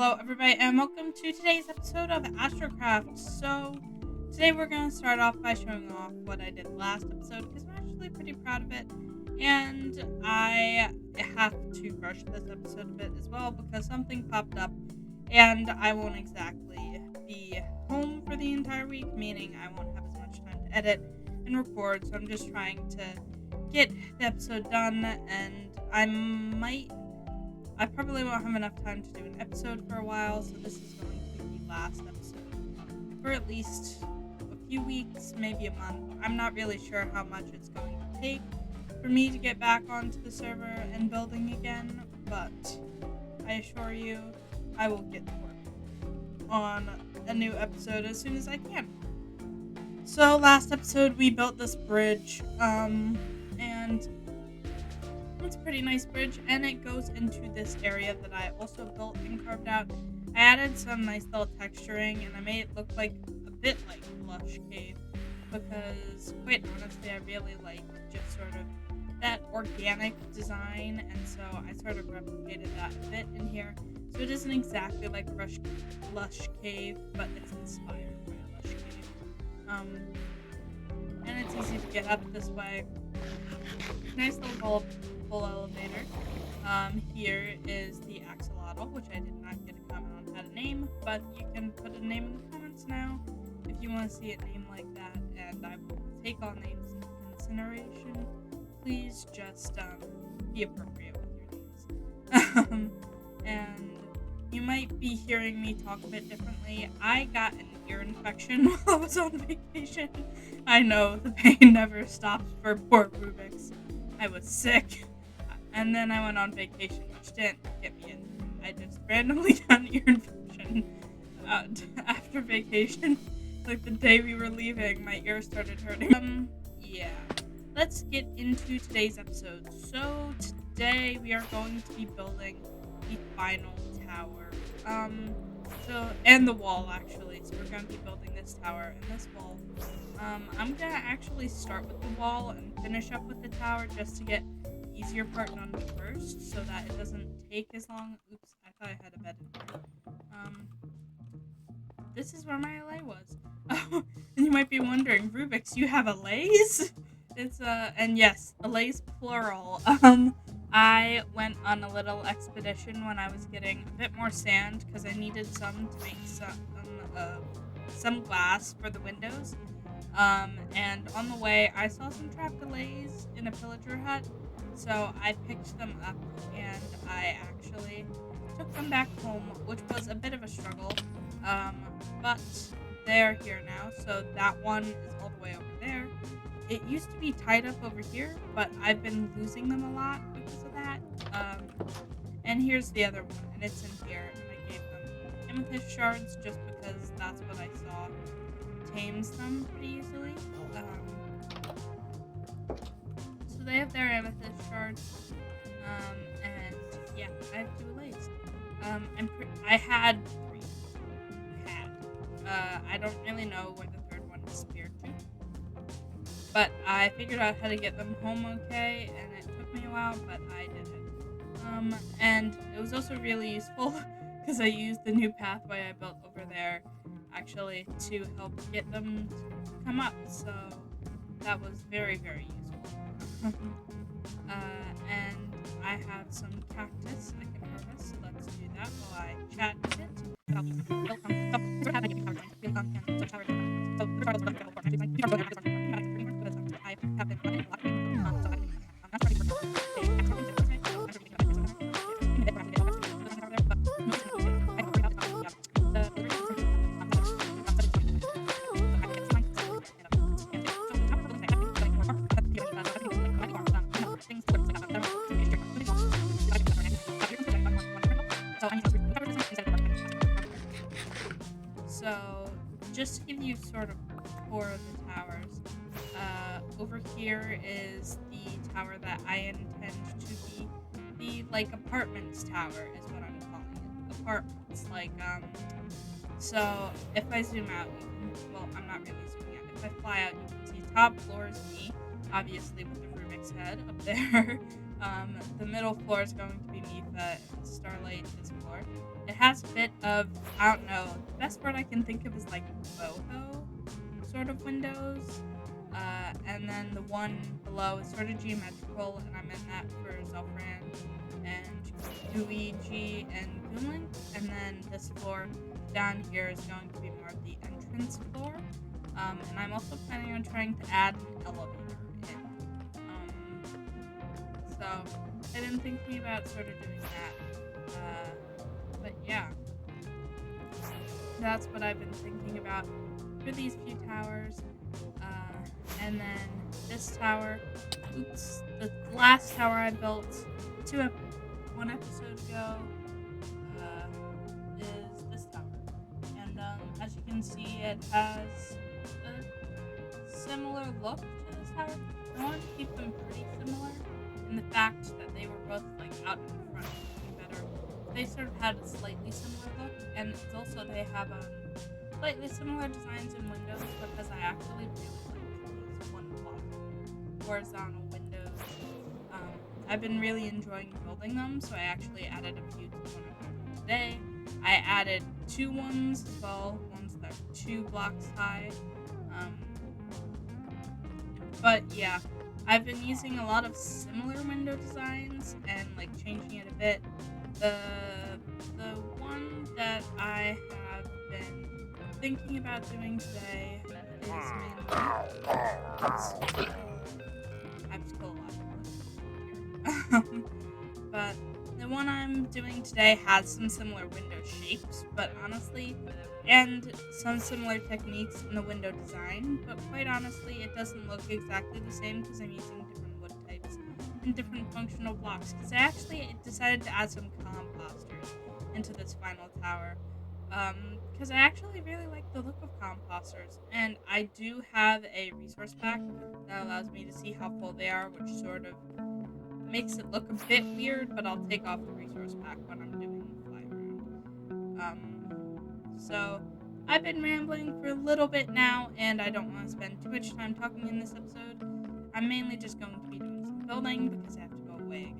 Hello, everybody, and welcome to today's episode of Astrocraft. So, today we're going to start off by showing off what I did last episode, because I'm actually pretty proud of it. And I have to rush this episode a bit as well, because something popped up, and I won't exactly be home for the entire week, meaning I won't have as much time to edit and record, so I'm just trying to get the episode done, and I probably won't have enough time to do an episode for a while, so this is going to be the last episode for at least a few weeks, maybe a month. I'm not really sure how much it's going to take for me to get back onto the server and building again, but I assure you I will get to work on a new episode as soon as I can. So last episode we built this bridge, and it's a pretty nice bridge, and it goes into this area that I also built and carved out. I added some nice little texturing, and I made it look like a bit like Lush Cave, because quite honestly, I really like just sort of that organic design, and so I sort of replicated that a bit in here. So it isn't exactly like Lush Cave, but it's inspired by Lush Cave. And it's easy to get up this way. Nice little full elevator. Here is the axolotl, which I did not get a comment on how to name, but you can put a name in the comments now if you want to see it named like that, and I will take all names into consideration. Please just be appropriate with your names. And you might be hearing me talk a bit differently. I got an ear infection while I was on vacation. I know, the pain never stops for poor Rubik's. I was sick, and then I went on vacation, which didn't get me in. I just randomly got an ear infection after vacation. Like the day we were leaving, my ear started hurting. Yeah. Let's get into today's episode. So today we are going to be building the final tower. And the wall actually. So we're going to be building this tower and this wall. I'm gonna actually start with the wall and finish up with the tower just to get the easier part done first, so that it doesn't take as long. Oops, I thought I had a bed in here. This is where my allay was. And you might be wondering, Rubik's, you have allays? It's and yes, allays plural. I went on a little expedition when I was getting a bit more sand because I needed some to make some glass for the windows. And on the way, I saw some trapped allays in a pillager hut, so I picked them up and I actually took them back home, which was a bit of a struggle. But they're here now, so that one is all the way over there. It used to be tied up over here, but I've been losing them a lot because of that. And here's the other one, and it's in here, and I gave them amethyst shards just because that's what I saw tames them pretty easily. So they have their amethyst shards, and yeah, I have 2 allays. I had 3. I don't really know where the 3rd one is speared to, but I figured out how to get them home okay, and it took me a while, but I did it. And it was also really useful because I used the new pathway I built over there actually to help get them to come up, so that was very, very useful. And I have some cactus I can harvest, so let's do that while I chat a bit. So, just to give you sort of a tour of the towers, over here is the tower that I intend to be the, like, apartments tower is what I'm calling it. Apartments, like, so if I zoom out, well, I'm not really zooming out. If I fly out, you can see top floor is me, obviously with the Rubik's head up there. The middle floor is going to be Mifa, and Starlight is floor. it has a bit of, I don't know, the best word I can think of is like boho sort of windows. And then the one below is sort of geometrical, and I meant that for Zelfran and Luigi and Goomlink. And then this floor down here is going to be more of the entrance floor. And I'm also planning on trying to add an elevator in. So I've been thinking about sort of doing that. But yeah, that's what I've been thinking about for these few towers. And then this tower, the last tower I built one episode ago is this tower. And as you can see, it has a similar look to this tower. I wanted to keep them pretty similar in the fact that they were both like out in front better. They sort of had a slightly similar look, and it's also they have slightly similar designs in windows because I actually really like these one block horizontal windows. I've been really enjoying building them, so I actually added a few to one of them today. I added two ones as well, ones that are 2 blocks high. But yeah, I've been using a lot of similar window designs and like changing it a bit. The one that I have been thinking about doing today is mainly. I'm still alive. But the one I'm doing today has some similar window shapes, but honestly, and some similar techniques in the window design, but quite honestly, it doesn't look exactly the same because I'm using different wood types and different functional blocks. Because I actually decided to add some composters into this final tower. Because I actually really like the look of composters, and I do have a resource pack that allows me to see how full they are, which sort of makes it look a bit weird, but I'll take off the resource pack when I'm doing the fly around. So I've been rambling for a little bit now, and I don't want to spend too much time talking in this episode. I'm mainly just going to be doing some building because I have to go away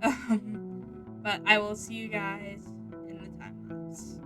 again. But I will see you guys in the time lapse.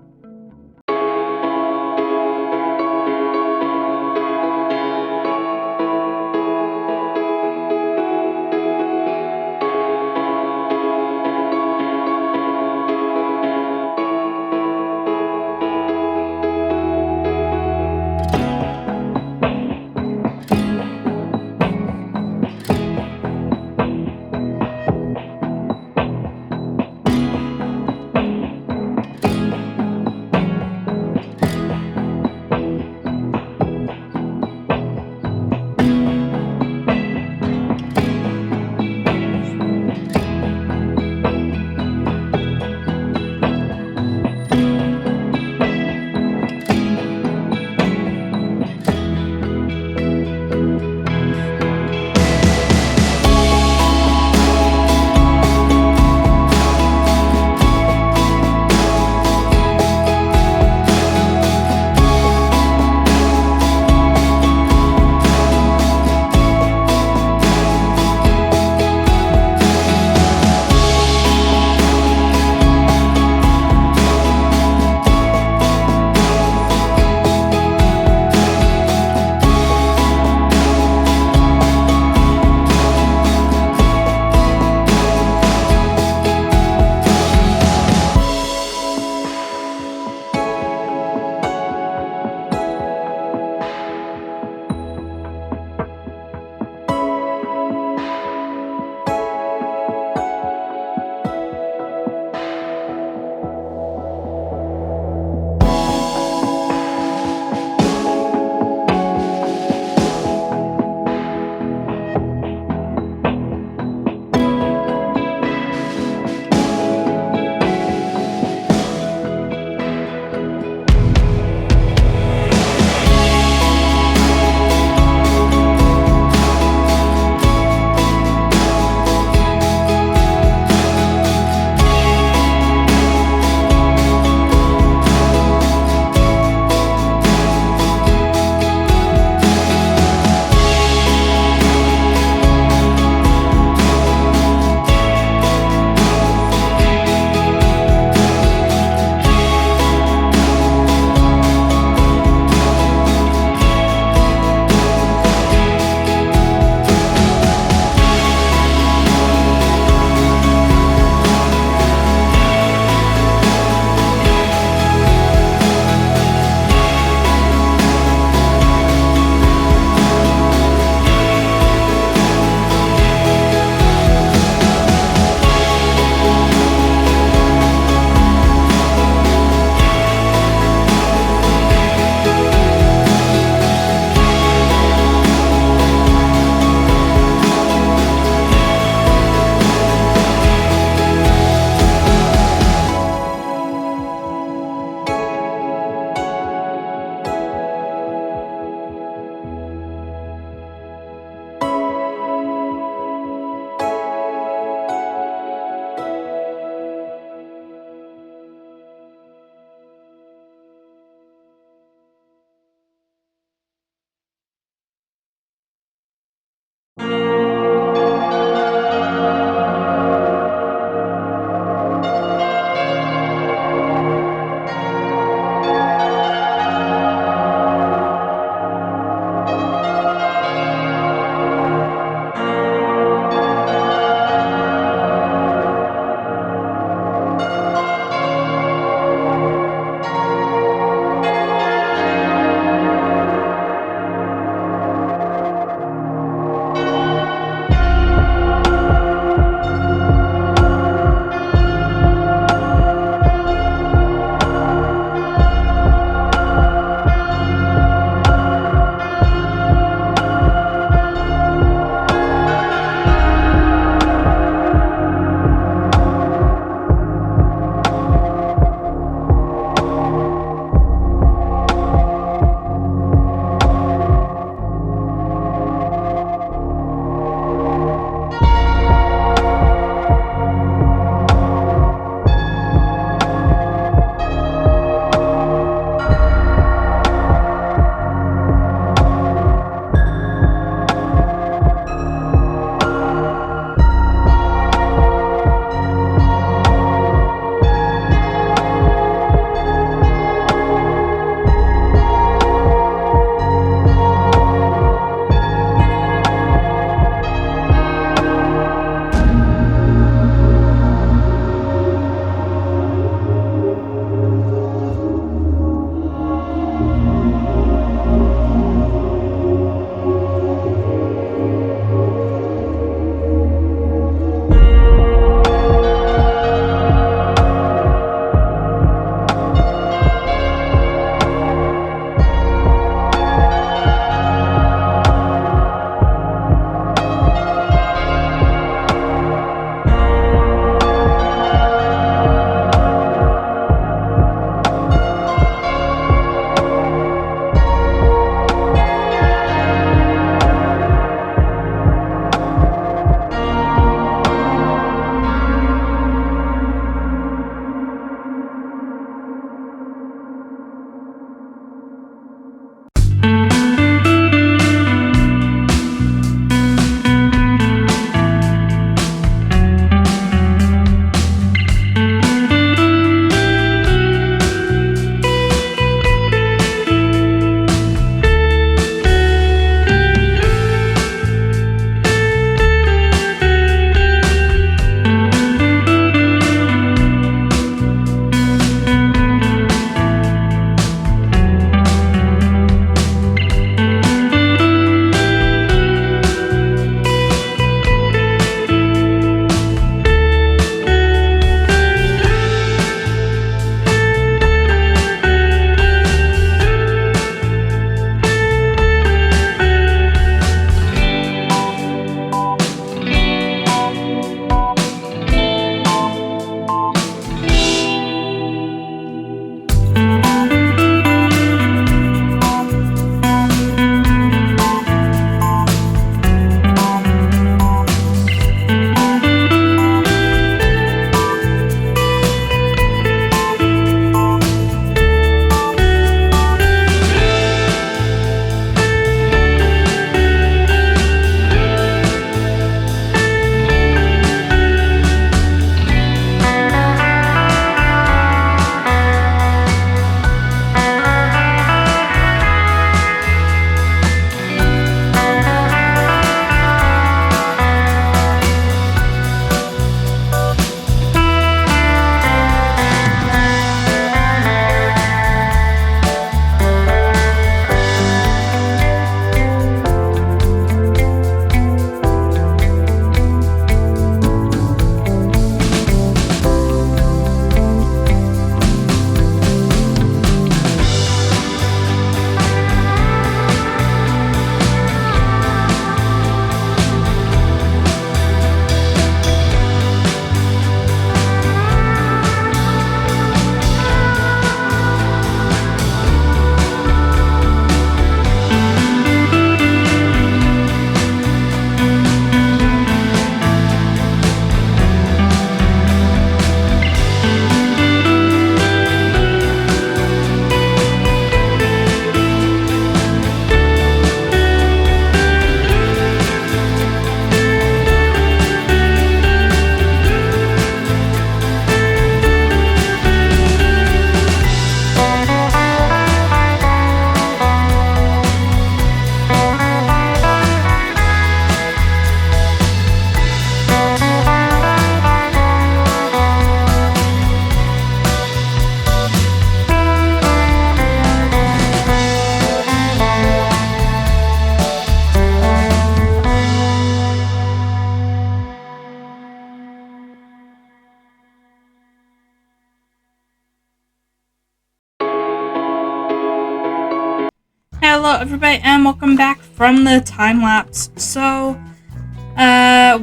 Hello everybody and welcome back from the time lapse. So,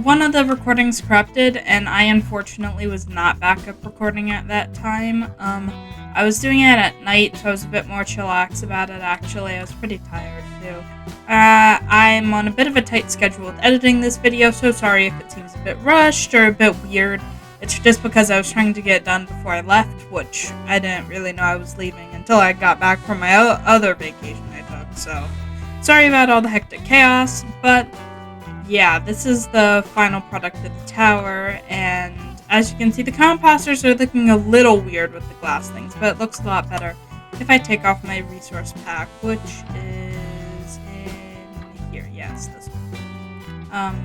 one of the recordings corrupted and I unfortunately was not backup recording at that time. I was doing it at night, so I was a bit more chillax about it actually. I was pretty tired too. I'm on a bit of a tight schedule with editing this video, so sorry if it seems a bit rushed or a bit weird. It's just because I was trying to get it done before I left, which I didn't really know I was leaving until I got back from my other vacation I took, so sorry about all the hectic chaos, but yeah, this is the final product of the tower, and as you can see, the composters are looking a little weird with the glass things, but it looks a lot better if I take off my resource pack, which is in here, yes, this one.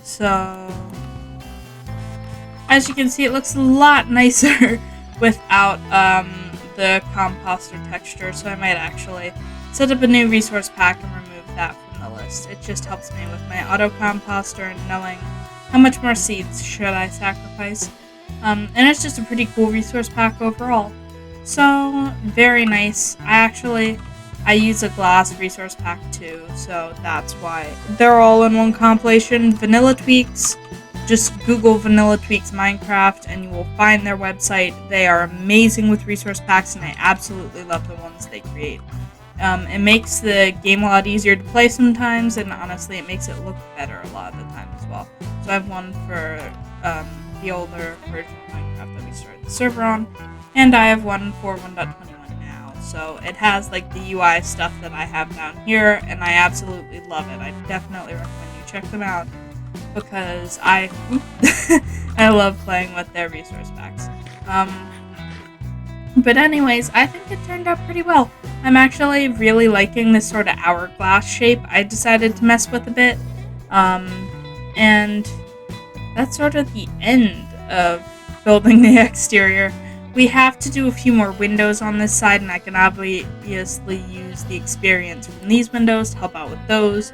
So as you can see, it looks a lot nicer without the composter texture, so I might actually set up a new resource pack and remove that from the list. It just helps me with my auto composter and knowing how much more seeds should I sacrifice. And it's just a pretty cool resource pack overall. So, very nice. I use a glass resource pack too, so that's why they're all in one compilation. Vanilla Tweaks. Just Google Vanilla Tweaks Minecraft and you will find their website. They are amazing with resource packs and I absolutely love the ones they create. It makes the game a lot easier to play sometimes, and honestly it makes it look better a lot of the time as well. So I have one for the older version of Minecraft that we started the server on, and I have one for 1.21 now. So it has like the UI stuff that I have down here, and I absolutely love it. I definitely recommend you check them out, because I love playing with their resource packs. But anyways, I think it turned out pretty well. I'm actually really liking this sort of hourglass shape I decided to mess with a bit. And that's sort of the end of building the exterior. We have to do a few more windows on this side, and I can obviously use the experience from these windows to help out with those.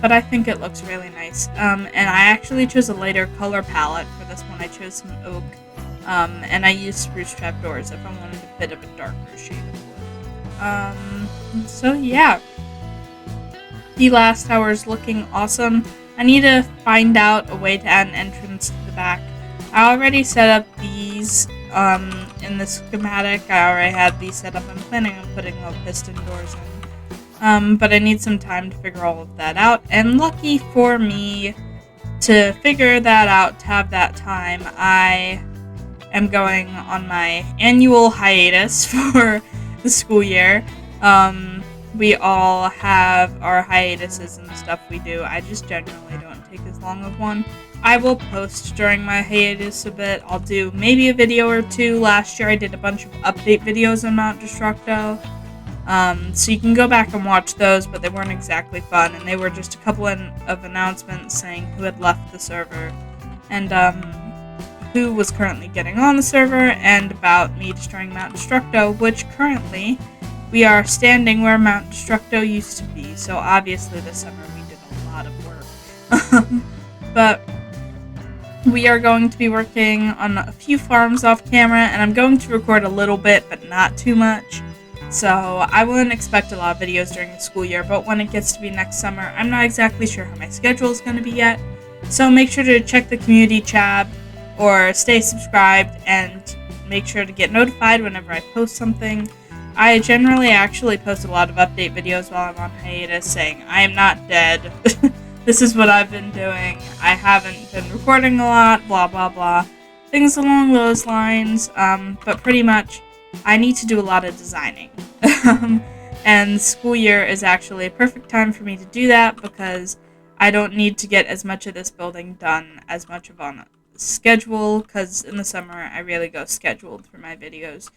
But I think it looks really nice. And I actually chose a lighter color palette for this one. I chose some oak. And I used spruce trapdoors if I wanted a bit of a darker shade of wood. So yeah. The last tower is looking awesome. I need to find out a way to add an entrance to the back. I already set up these in the schematic. I already had these set up. I'm planning on putting little piston doors in. But I need some time to figure all of that out. And lucky for me to figure that out, to have that time, I am going on my annual hiatus for the school year. We all have our hiatuses and stuff we do. I just generally don't take as long of one. I will post during my hiatus a bit. I'll do maybe a video or two. Last year I did a bunch of update videos on Mount Destructo. So you can go back and watch those, but they weren't exactly fun, and they were just a couple of announcements saying who had left the server, and who was currently getting on the server, and about me destroying Mount Destructo, which currently we are standing where Mount Destructo used to be, so obviously this summer we did a lot of work. But we are going to be working on a few farms off camera, and I'm going to record a little bit, but not too much. So I wouldn't expect a lot of videos during the school year, but when it gets to be next summer, I'm not exactly sure how my schedule is going to be yet. So make sure to check the community tab, or stay subscribed, and make sure to get notified whenever I post something. I generally actually post a lot of update videos while I'm on hiatus saying, I am not dead, this is what I've been doing, I haven't been recording a lot, blah blah blah, things along those lines, but pretty much, I need to do a lot of designing. And school year is actually a perfect time for me to do that, because I don't need to get as much of this building done as much of on schedule, because in the summer I really go scheduled for my videos.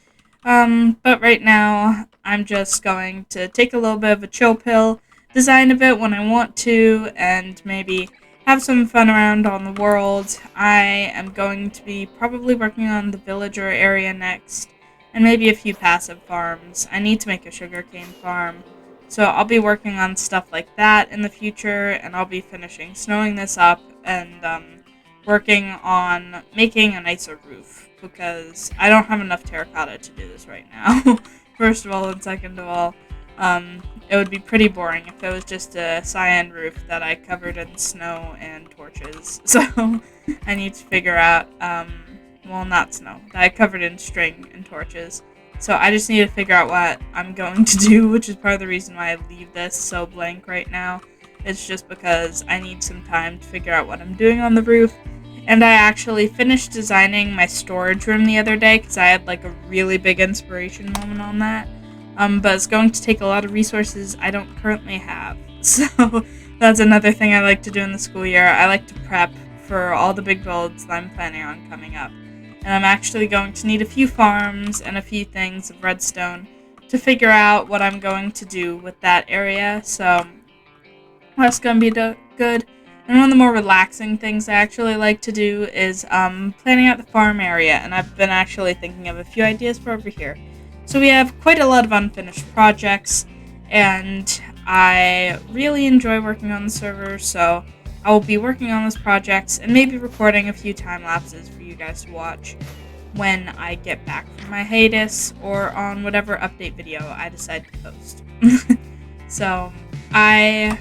But right now I'm just going to take a little bit of a chill pill, design a bit when I want to, and maybe have some fun around on the world. I am going to be probably working on the villager area next, and maybe a few passive farms. I need to make a sugarcane farm, so I'll be working on stuff like that in the future, and I'll be finishing snowing this up, and working on making a nicer roof, because I don't have enough terracotta to do this right now. first of all, and second of all, it would be pretty boring if it was just a cyan roof that I covered in snow and torches. So I need to figure out, well, not snow, that I covered in string and torches. So I just need to figure out what I'm going to do, which is part of the reason why I leave this so blank right now. It's just because I need some time to figure out what I'm doing on the roof. And I actually finished designing my storage room the other day because I had like a really big inspiration moment on that. But it's going to take a lot of resources I don't currently have. So that's another thing I like to do in the school year. I like to prep for all the big builds that I'm planning on coming up. And I'm actually going to need a few farms and a few things of redstone to figure out what I'm going to do with that area. So that's going to be good. And one of the more relaxing things I actually like to do is planning out the farm area. And I've been actually thinking of a few ideas for over here. So we have quite a lot of unfinished projects, and I really enjoy working on the server, so I will be working on those projects and maybe recording a few time lapses for you guys to watch when I get back from my hiatus or on whatever update video I decide to post. So I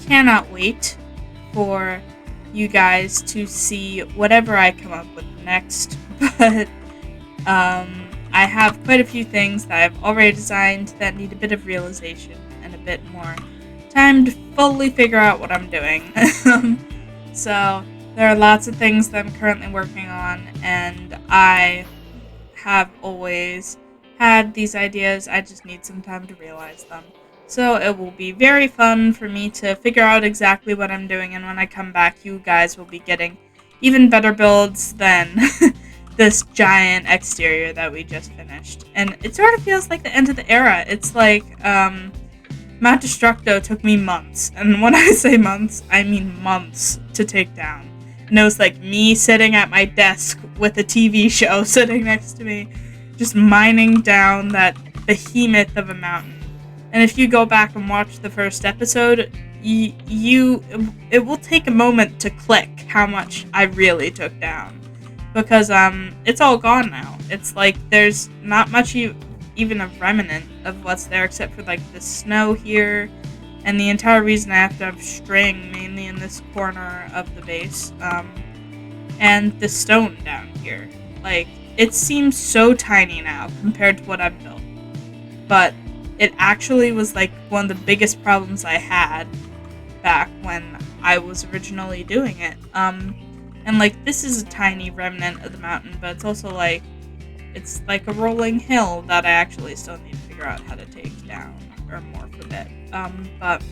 cannot wait for you guys to see whatever I come up with next, but I have quite a few things that I've already designed that need a bit of realization and a bit more time to fully figure out what I'm doing. So there are lots of things that I'm currently working on, and I have always had these ideas. I just need some time to realize them. So it will be very fun for me to figure out exactly what I'm doing, and when I come back, you guys will be getting even better builds than this giant exterior that we just finished. And it sort of feels like the end of the era. It's like, Mount Destructo took me months. And when I say months, I mean months to take down. And it was like me sitting at my desk with a TV show sitting next to me, just mining down that behemoth of a mountain. And if you go back and watch the first episode, it will take a moment to click how much I really took down. Because it's all gone now. It's like there's not much even a remnant of what's there except for like the snow here, and the entire reason I have to have string mainly in this corner of the base, and the stone down here. Like, it seems so tiny now compared to what I've built, but it actually was like one of the biggest problems I had back when I was originally doing it. And, like, this is a tiny remnant of the mountain, but it's also, like, it's like a rolling hill that I actually still need to figure out how to take down or morph a bit. But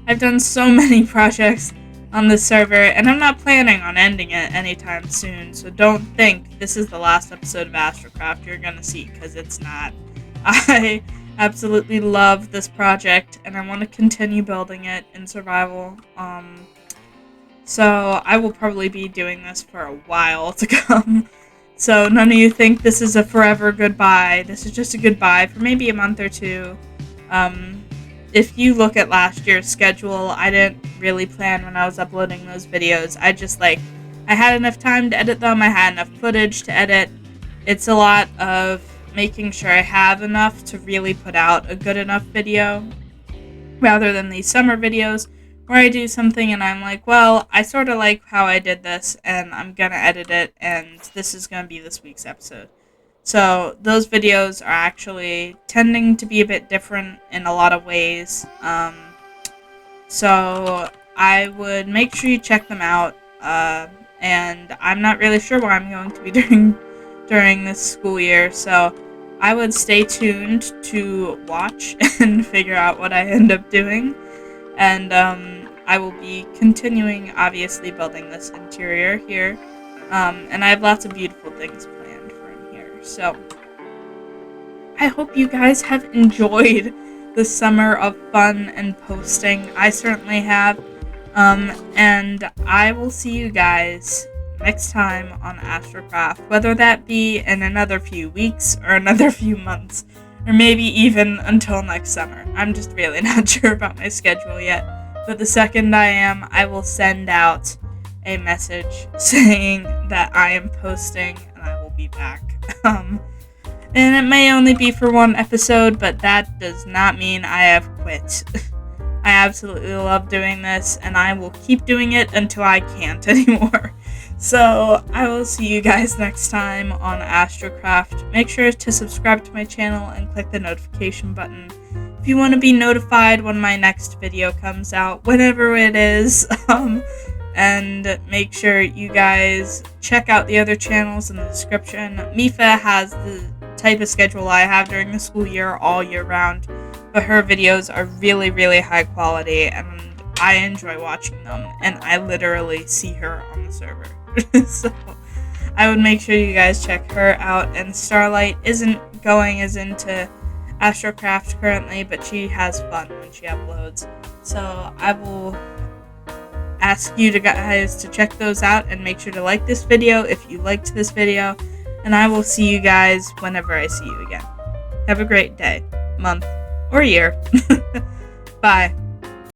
I've done so many projects on this server, and I'm not planning on ending it anytime soon, so don't think this is the last episode of Astrocraft you're gonna see, because it's not. I absolutely love this project, and I want to continue building it in survival. So I will probably be doing this for a while to come. So none of you think this is a forever goodbye. This is just a goodbye for maybe a month or two. If you look at last year's schedule, I didn't really plan when I was uploading those videos. I had enough time to edit them. I had enough footage to edit. It's a lot of making sure I have enough to really put out a good enough video, rather than these summer videos where I do something and I'm like, well, I sort of like how I did this, and I'm gonna edit it, and this is gonna be this week's episode. So those videos are actually tending to be a bit different in a lot of ways. So I would make sure you check them out. And I'm not really sure what I'm going to be doing during this school year, so I would stay tuned to watch and figure out what I end up doing. And I will be continuing, obviously, building this interior here. And I have lots of beautiful things planned for in here. So I hope you guys have enjoyed the summer of fun and posting. I certainly have. And I will see you guys next time on Astrocraft, whether that be in another few weeks or another few months, or maybe even until next summer. I'm just really not sure about my schedule yet, but the second I am, I will send out a message saying that I am posting and I will be back. And it may only be for one episode, but that does not mean I have quit. I absolutely love doing this, and I will keep doing it until I can't anymore. So, I will see you guys next time on Astrocraft. Make sure to subscribe to my channel and click the notification button if you want to be notified when my next video comes out, whenever it is. And make sure you guys check out the other channels in the description. Mifa has the type of schedule I have during the school year all year round, but her videos are really, really high quality, and I enjoy watching them, and I literally see her on the server. So I would make sure you guys check her out. And Starlight isn't going as into Astrocraft currently, but she has fun when she uploads. So I will ask you guys to check those out and make sure to like this video if you liked this video, and I will see you guys whenever I see you again. Have a great day, month, or year. Bye.